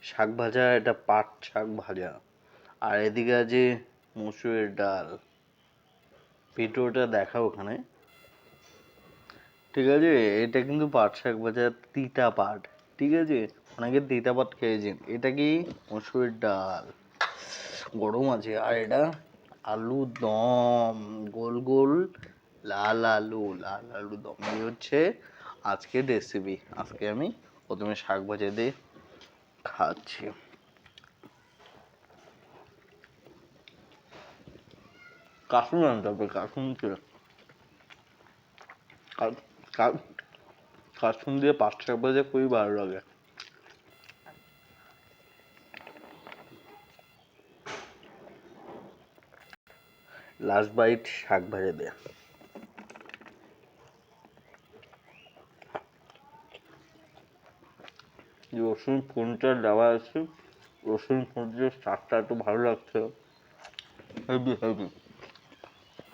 শাক ভাজা, এটা পাট শাক ভাজা। আর এদিকে আছে মসুরের ডাল। ভিডিওটা দেখা ওখানে, ঠিক আছে? এটা কিন্তু পাট শাক ভাজা, তিতা পাট, ঠিক আছে? অনেকে তিতা পাট খেয়েছেন। এটা কি? মসুরের ডাল, গরম আছে। আর এটা আলু দম, গোল গোল লাল আলু দম। এই হচ্ছে আজকের রেসিপি। আজকে আমি প্রথমে শাক ভাজা দিয়ে খাচ্ছি। কাসুন আনতে হবে, কাসুনকে কাসুন দিয়ে পাট শাক ভাজা খুবই ভালো লাগে। লাস্ট বাইট শাক ভাজা দিয়ে। রসুন ফোনটা দেওয়া আছে, রসুন ফোনটার স্বাদটা একটু ভালো লাগছে। Heavy heavy.